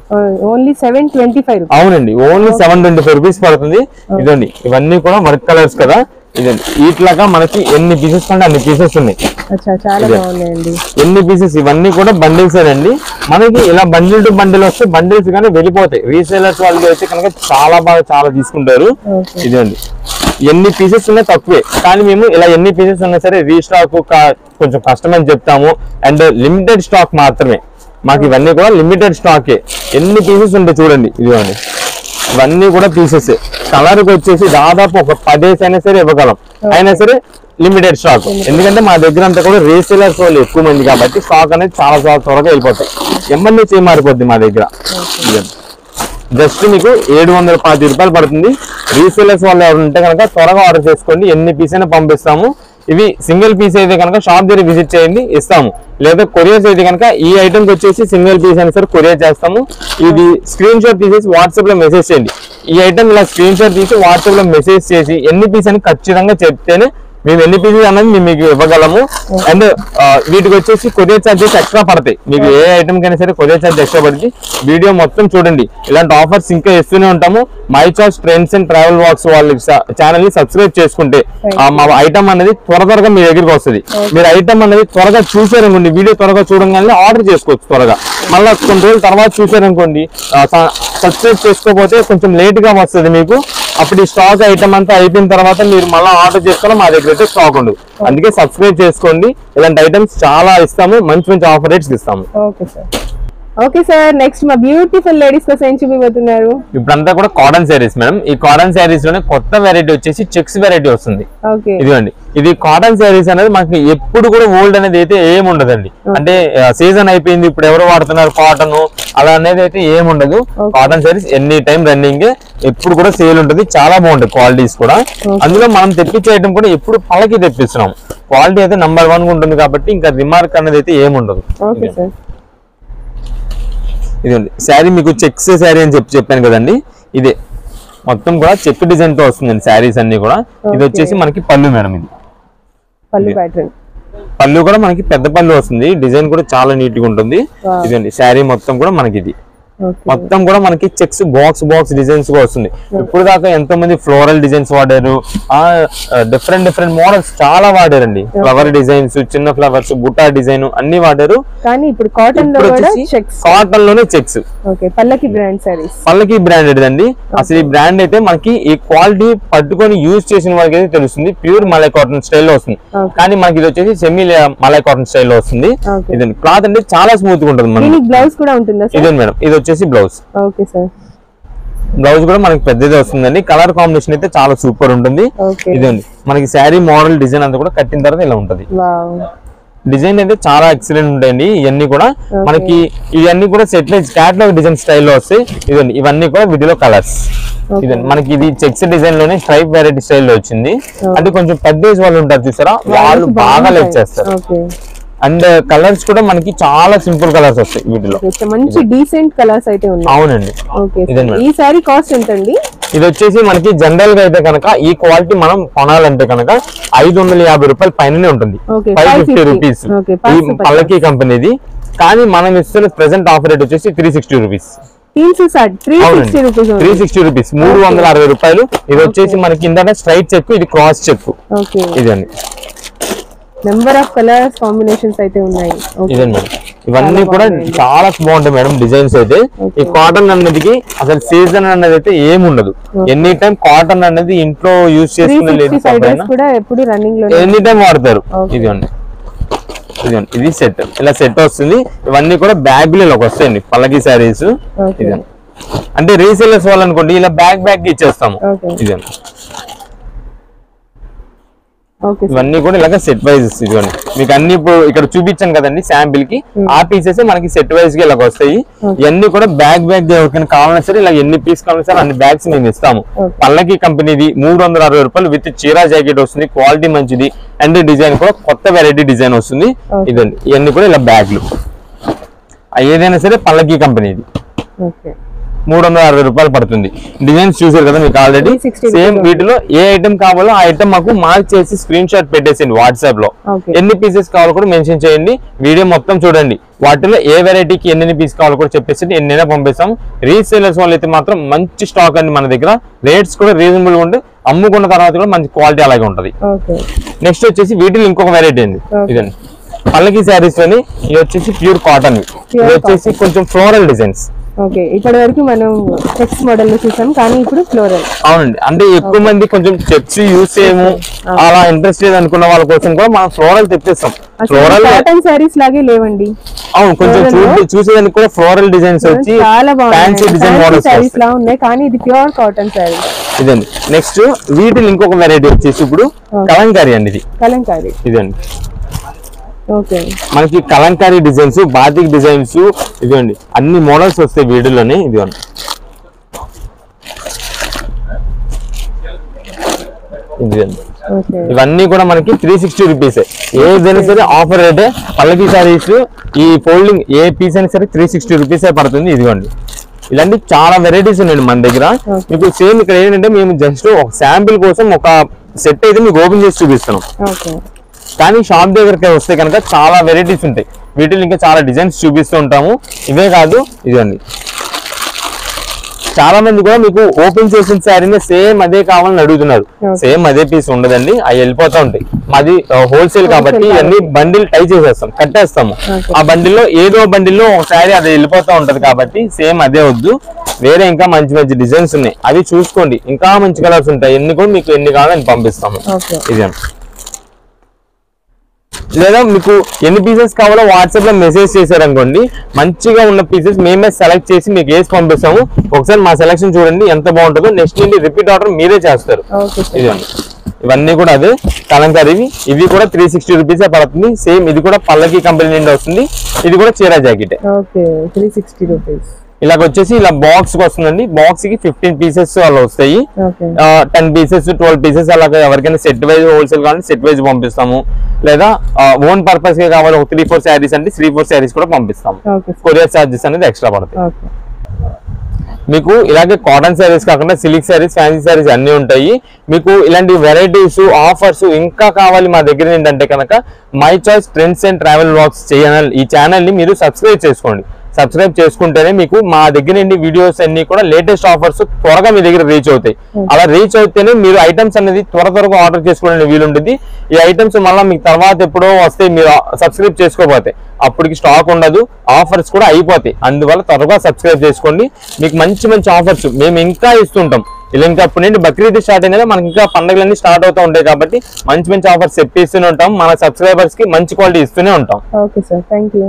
ఓన్లీ 725. అవునండి, ఓన్లీ 725 రూపీస్ పడుతుంది. ఇదండి ఇవన్నీ కూడా వర్క్ కలర్స్ కదా, ఇదండి ఇట్లాగా మనకి ఎన్ని పీసెస్ కంటే అన్ని పీసెస్ ఉన్నాయి. చాలా బాగున్నాయండి. ఎన్ని పీసెస్ ఇవన్నీ కూడా బండిల్స్ అండి. మనకి ఇలా బండిల్ టు బండిల్ వస్తే బండిల్స్ కానీ వెళ్ళిపోతాయి. రీసేలర్స్ వాళ్ళు అయితే కనుక చాలా తీసుకుంటారు. ఇదండి ఎన్ని పీసెస్ ఉన్నా తక్కువే, కానీ మేము ఇలా ఎన్ని పీసెస్ ఉన్నా సరే రీస్టాక్ కొంచెం కష్టమని చెప్తాము. అండ్ లిమిటెడ్ స్టాక్ మాత్రమే మాకు, ఇవన్నీ కూడా లిమిటెడ్ స్టాకే. ఎన్ని పీసెస్ ఉంటాయి చూడండి. ఇదిగోండి ఇవన్నీ కూడా పీసెస్. కలర్కి వచ్చేసి దాదాపు ఒక 10 days అయినా సరే ఇవ్వగలం, అయినా సరే లిమిటెడ్ స్టాక్. ఎందుకంటే మా దగ్గర అంతా కూడా రీసేలర్స్ వాళ్ళు ఎక్కువ మంది కాబట్టి స్టాక్ అనేది చాలా త్వరగా వెళ్ళిపోతాయి. ఎమ్మెల్యే మారిపోద్ది మా దగ్గర. జస్ట్ మీకు 750 రూపాయలు పడుతుంది. రీసేలర్స్ వాళ్ళు ఎవరు ఉంటే కనుక త్వరగా ఆర్డర్ చేసుకోండి, ఎన్ని పీస్ అయినా పంపిస్తాము. ఇవి సింగిల్ పీస్ అయితే కనుక షాప్ దగ్గర విజిట్ చేయండి, ఇస్తాము. లేదా కొరియర్స్ అయితే కనుక ఈ ఐటమ్కి వచ్చేసి సింగిల్ పీస్ అయినా సరే కొరియర్ చేస్తాము. ఇది స్క్రీన్ షాట్ తీసేసి వాట్సాప్ లో మెసేజ్ చేయండి. ఈ ఐటమ్ ఇలా స్క్రీన్ షాట్ తీసి వాట్సాప్ లో మెసేజ్ చేసి ఎన్ని పీస్ అని ఖచ్చితంగా చెప్తేనే మేము ఎన్ని పీసెస్ అన్నది మేము మీకు ఇవ్వగలము. అండ్ వీటికి వచ్చేసి కొరియర్ ఛార్జెస్ ఎక్స్ట్రా పడతాయి. మీకు ఏ ఐటమ్ కైనా సరే కొరియర్ ఛార్జ్ ఎక్స్ట్రా పడుతుంది. వీడియో మొత్తం చూడండి, ఇలాంటి ఆఫర్స్ ఇంకా ఇస్తూనే ఉంటాము. My choice trends and travel walks వాళ్ళ ఛానల్ ని సబ్స్క్రైబ్ చేసుకుంటే మా ఐటమ్ అనేది త్వరగా మీ దగ్గరికి వస్తుంది. మీరు ఐటమ్ అనేది త్వరగా చూసారనుకోండి, వీడియో త్వరగా చూడగానే ఆర్డర్ చేసుకోవచ్చు త్వరగా. మళ్ళీ కొన్ని రోజుల తర్వాత చూసారనుకోండి, సబ్స్క్రైబ్ చేసుకోకపోతే కొంచెం లేట్ గా వస్తుంది మీకు. అప్పుడు ఈ స్టాక్ ఐటమ్ అంతా అయిపోయిన తర్వాత మీరు మళ్ళీ ఆర్డర్ చేసుకోవాలి, మా దగ్గర అయితే స్టాక్ ఉండదు. అందుకే సబ్స్క్రైబ్ చేసుకోండి, ఇలాంటి ఐటమ్స్ చాలా ఇస్తాము, మంచి ఆఫర్ రేట్స్ ఇస్తాము. ఓకే సార్, నెక్స్ట్ మా బ్యూటిఫుల్ లేడీస్ కోసం ఏం చూపిపోతున్నారు? ఇప్పుడంతా కూడా కాటన్ శారీస్ మేడం. ఈ కాటన్ శారీస్ లోనే కొత్త వెరైటీ వచ్చేసి చెక్స్ వెరైటీ వస్తుంది. ఇదిగోండి, ఇది కాటన్ శారీస్ అనేది మనకి ఎప్పుడు కూడా ఓల్డ్ అనేది అయితే ఏమి ఉండదండి. అంటే సీజన్ అయిపోయింది ఇప్పుడు ఎవరు వాడుతున్నారు కాటన్ అలా అనేది అయితే ఏముండదు. Cotton saris any time running, ఎప్పుడు కూడా సేల్ ఉంటుంది. చాలా బాగుంటాయి క్వాలిటీస్ కూడా. అందులో మనం తెప్పించే ఐటమ్ కూడా ఎప్పుడు పళ్ళకి తెప్పిస్తున్నాం. క్వాలిటీ అయితే నంబర్ 1 ఉంటుంది కాబట్టి ఇంకా రిమార్క్ అనేది అయితే ఏముండదు. ఇదండి శారీ, మీకు చెక్స్ శారీ అని చెప్పాను కదండి. ఇదే మొత్తం కూడా చెక్ డిజైన్ తో వస్తుందండి శారీస్ అన్ని కూడా. ఇది వచ్చేసి మనకి పళ్ళు మేడం. ఇది పళ్ళు కూడా మనకి పెద్ద పళ్ళు వస్తుంది. డిజైన్ కూడా చాలా నీట్ గా ఉంటుంది. ఇదండి శారీ మొత్తం కూడా మనకి ఇది మొత్తం కూడా మనకి చెక్స్ బాక్స్ డిజైన్స్ గా వస్తుంది. ఇప్పుడు దాకా ఎంతో మంది ఫ్లోరల్ డిజైన్స్ వాడారు, డిఫరెంట్ మోడల్స్ చాలా వాడారండి. ఫ్లవర్ డిజైన్స్, చిన్న ఫ్లవర్స్, బుట్టా డిజైన్ అన్ని వాడారు. కానీ ఇప్పుడు కాటన్ లోనే చెక్స్. పల్లకి బ్రాండెడ్ అండి. అసలు ఈ బ్రాండ్ అయితే మనకి ఈ క్వాలిటీ పట్టుకొని యూజ్ చేసిన వాళ్ళకి అయితే తెలుస్తుంది. ప్యూర్ మలై కాటన్ స్టైల్లో వస్తుంది. కానీ మనకి ఇది వచ్చేసి సెమీ మలై కాటన్ స్టైల్లో వస్తుంది. ఇదండి క్లాత్ అంటే చాలా స్మూత్ గా ఉంటుంది. మనకి బ్లౌజ్ కూడా ఉంటుందా? ఇదండి మేడం, ఇది వచ్చేసి బ్లౌజ్. ఓకే సార్, బ్లౌజ్ కూడా మనకి పెద్దది వస్తుందండి. కలర్ కాంబినేషన్ అయితే చాలా సూపర్ ఉంటుంది. ఇదండి మనకి శారీ మోడల్ డిజైన్ అంతా కూడా కట్టిన తర్వాత ఇలా ఉంటది. డిజైన్ అయితే చాలా ఎక్సలెంట్ ఉంటాయండి. ఇవన్నీ కూడా మనకి ఇవన్నీ కూడా సెట్ వైజ్ క్యాటలాగ్ డిజైన్ స్టైల్లో వస్తాయి. ఇదండి ఇవన్నీ కూడా వీటిలో కలర్స్. ఇదండి మనకి ఇది చెక్స్ డిజైన్ లోనే స్ట్రైప్ వెరైటీ స్టైల్లో వచ్చింది. అంటే కొంచెం పెద్ద ఏజ్ వాళ్ళు ఉంటారు చూసారా, వాళ్ళు బాగా లైక్ చేస్తారు. అండ్ కలర్స్ కూడా మనకి చాలా సింపుల్ కలర్స్ వస్తాయి వీటిలో. మంచి డీసెంట్ కలర్స్ అయితే ఉన్నాయి. అవునండి. ఈ సారీ కాస్ట్ ఎంత అండి? ఇది వచ్చేసి మనకి జనరల్ గా అయితే కనుక ఈ క్వాలిటీ మనం కొనాలంటే కనుక 550 రూపాయల పైననే ఉంటుంది. 550 రూపీస్ ఈ పల్లకి కంపెనీది. కానీ మనం ఇస్తున్న ప్రెసెంట్ ఆఫర్ రేట్ వచ్చేసి 360 రూపీస్. 360 రూపీస్, 360 రూపాయలు. ఇది వచ్చేసి మనకి ఇందాక స్ట్రైట్ చెక్, ఇది క్రాస్ చెక్. ఇదండి నెంబర్ ఆఫ్ కలర్స్ కాంబినేషన్స్ అయితే ఉన్నాయి. ఇదండి ఇవన్నీ కూడా చాలా బాగుంటాయి మేడం డిజైన్స్ అయితే. ఈ కాటన్ అన్నది అసలు సీజన్ అన్నది అయితే ఏముండదు. ఎనీ టైం కాటన్ అనేది ఇంట్లో యూజ్ చేసుకునే లేడీస్ ఎనీ టైం వాడతారు. ఇదిగోండి ఇది సెట్, ఇలా సెట్ వస్తుంది. ఇవన్నీ కూడా బ్యాగ్ లోకి వస్తాయండి పల్లకి శారీస్. ఇదండి అంటే రీసేలర్స్ వాళ్ళనుకోండి ఇలా బ్యాగ్ ఇచ్చేస్తాము. ఇదండి ఇవన్నీ కూడా ఇలాగ సెట్ వైజ్. ఇదిగోండి మీకు అన్ని ఇప్పుడు ఇక్కడ చూపించాను కదండి శాంపిల్ కి, ఆ పీసెస్ మనకి సెట్ వైజ్ గా ఇలాగ వస్తాయి. ఇవన్నీ కూడా బ్యాగ్ ఎవరికైనా కావాలన్నా సరే ఇలా ఎన్ని పీస్ కావాలన్నా సరే అన్ని బ్యాగ్స్ మేము ఇస్తాము. పల్లకి కంపెనీది 360 రూపాయలు విత్ చీరా జాకెట్ వస్తుంది. క్వాలిటీ మంచిది అండ్ డిజైన్ కూడా కొత్త వెరైటీ డిజైన్ వస్తుంది. ఇదండి ఇవన్నీ కూడా ఇలా బ్యాగ్లు ఏదైనా సరే పల్లకి కంపెనీది 360 రూపాయలు పడుతుంది. డిజైన్స్ చూసారు కదా మీకు ఆల్రెడీ. సేమ్ వీటిలో ఏ ఐటమ్ కావాలో ఆ ఐటమ్ మాకు మార్క్ చేసి స్క్రీన్ షాట్ పెట్టేసింది వాట్సాప్ లో. ఎన్ని పీసెస్ కావాలో కూడా మెన్షన్ చేయండి. వీడియో మొత్తం చూడండి. వాటిలో ఏ వెరైటీకి ఎన్ని పీస్ కావాలో కూడా చెప్పేసి ఎన్నైనా పంపిస్తాం. రీసేలర్స్ వాళ్ళు అయితే మాత్రం మంచి స్టాక్ అండి మన దగ్గర. రేట్స్ కూడా రీజనబుల్ ఉంటే అమ్ముకున్న తర్వాత కూడా మంచి క్వాలిటీ అలాగే ఉంటది. నెక్స్ట్ వచ్చేసి వీటిలో ఇంకొక వెరైటీ అండి, ఇదండి పల్లకి శారీస్ లోని. ఇది వచ్చేసి ప్యూర్ కాటన్, ఇది వచ్చేసి కొంచెం ఫ్లోరల్ డిజైన్స్. ఓకే, ఇప్పటి వరకు మనం చెక్స్ మోడల్ లో చూసాం, కానీ ఇప్పుడు ఫ్లోరల్. అవునండి, అంటే ఎక్కువ మంది కొంచెం చెక్స్ యూస్ చేయము అలా ఇంట్రెస్ట్ లేదు అనుకున్న వాళ్ళ కోసం కూడా మనం ఫ్లోరల్ తెప్పిస్తాం. ఫ్లోరల్ కాటన్ శారీస్ లాగే లేవండి. అవును, కొంచెం చూసేదానికి కూడా ఫ్లోరల్ డిజైన్స్ వచ్చి చాలా ఫ్యాన్సీ డిజైన్ మోడల్స్ శారీస్ లా ఉన్నాయి, కానీ ఇది ప్యూర్ కాటన్ శారీ. ఇదండి. నెక్స్ట్ వీటిలో ఇంకొక వెరైటీ వచ్చేసి ఇప్పుడు కలంకారీ అండి. ఇది కలంకారీ, ఇదండి. ఓకే, మనకి కలంకారీ డిజైన్స్, బాతిక్ డిజైన్స్, ఇదిగోండి అన్ని మోడల్స్ వస్తాయి వీడియోలోనే. ఇదిగోండి, ఇదిగోండి ఇవన్నీ కూడా మనకి 360 రూపీస్. ఏదైనా సరే ఆఫర్ రేటే. పల్లకి సారీస్ ఈ ఫోల్డింగ్ ఏ పీస్ అయినా సరే 360 రూపీసే పడుతుంది. ఇదిగోండి, ఇలాంటి చాలా వెరైటీస్ ఉన్నాయండి మన దగ్గర. మీకు సేమ్ ఇక్కడ ఏంటంటే మేము జస్ట్ ఒక శాంపిల్ కోసం ఒక సెట్ అయితే మీకు ఓపెన్ చేసి చూపిస్తున్నాం. కానీ షాప్ దగ్గరికి వస్తే కనుక చాలా వెరైటీస్ ఉంటాయి. వీటిలో ఇంకా చాలా డిజైన్స్ చూపిస్తూ ఉంటాము. ఇవే కాదు, ఇదండి చాలా మంది కూడా మీకు ఓపెన్ చేసిన శారీని సేమ్ అదే కావాలని అడుగుతున్నారు. సేమ్ అదే పీస్ ఉండదండి, అవి వెళ్ళిపోతా ఉంటాయి. మాది హోల్సేల్ కాబట్టి అన్ని బండిల్ టై చేసేస్తాం, కట్టేస్తాము. ఆ బండిల్లో ఏదో బండిల్లో ఒక శారీ అది వెళ్ళిపోతా ఉంటది కాబట్టి సేమ్ అదే వద్దు. వేరే ఇంకా మంచి మంచి డిజైన్స్ ఉన్నాయి, అవి చూసుకోండి. ఇంకా మంచి కలర్స్ ఉంటాయి, ఎన్ని కూడా మీకు ఎన్ని కావాలని పంపిస్తాము. ఇదే లేదా మీకు ఎన్ని పీసెస్ కావాలో వాట్సాప్ లో మెసేజ్ చేశారనుకోండి, మంచిగా ఉన్న పీసెస్ మేమే సెలెక్ట్ చేసి మీకు వేసి పంపిస్తాము. ఒకసారి మా సెలెక్షన్ చూడండి ఎంత బాగుంటుందో. నెక్స్ట్ నుండి రిపీట్ ఆర్డర్ మీరే చేస్తారు. ఇదండి, ఇవన్నీ కూడా అదే కలంకారీవి. ఇవి కూడా 360 రూపీసే పడుతుంది. సేమ్ ఇది కూడా పల్లకి కంపెనీ నుండి వస్తుంది. ఇది కూడా చీరా జాకెట్. 360 రూపీస్. ఇలాగ వచ్చేసి ఇలా బాక్స్ కి వస్తుందండి. బాక్స్ కి 15 పీసెస్ అలా వస్తాయి. 10 పీసెస్ 12 పీసెస్ అలాగే ఎవరికైనా సెట్ వైజ్ హోల్సేల్ కావాలంటే సెట్ వైజ్ పంపిస్తాము. లేదా ఓన్ పర్పస్ గా కావాలి ఒక 3-4 శారీస్ అంటే 3-4 శారీస్ కూడా పంపిస్తాము. కొరియర్ చార్జెస్ అనేది ఎక్స్ట్రా పడతాయి. మీకు ఇలాగే కాటన్ శారీస్ కాకుండా సిల్క్ శారీస్, ఫ్యాన్సీ శారీస్ అన్ని ఉంటాయి. మీకు ఇలాంటి వెరైటీస్ ఆఫర్స్ ఇంకా కావాలి మా దగ్గర ఏంటంటే కనుక my choice trends and travel vlogs channel, ఈ ఛానల్ ని మీరు సబ్స్క్రైబ్ చేసుకోండి. సబ్స్క్రైబ్ చేసుకుంటేనే మీకు మా దగ్గర నుండి వీడియోస్ అన్ని కూడా లేటెస్ట్ ఆఫర్స్ త్వరగా మీ దగ్గర రీచ్ అవుతాయి. అలా రీచ్ అవుతేనే మీరు ఐటమ్స్ అనేది త్వరగా ఆర్డర్ చేసుకోవడానికి వీలుంటుంది. ఈ ఐటమ్స్ మళ్ళీ మీకు తర్వాత ఎప్పుడో వస్తే మీరు సబ్స్క్రైబ్ చేసుకోకపోతే అప్పటికి స్టాక్ ఉండదు, ఆఫర్స్ కూడా అయిపోతాయి. అందువల్ల త్వరగా సబ్స్క్రైబ్ చేసుకోండి. మీకు మంచి మంచి ఆఫర్స్ మేము ఇంకా ఇస్తుంటాం. ఇలా ఇంకా అప్పటి నుండి బక్రీద్ స్టార్ట్ అయినా మనకి ఇంకా పండుగలన్నీ స్టార్ట్ అవుతూ ఉంటాయి కాబట్టి మంచి మంచి ఆఫర్స్ చెప్పిస్తూనే ఉంటాం. మన సబ్స్క్రైబర్స్ కి మంచి క్వాలిటీ ఇస్తూనే ఉంటాం. Okay sir, thank you.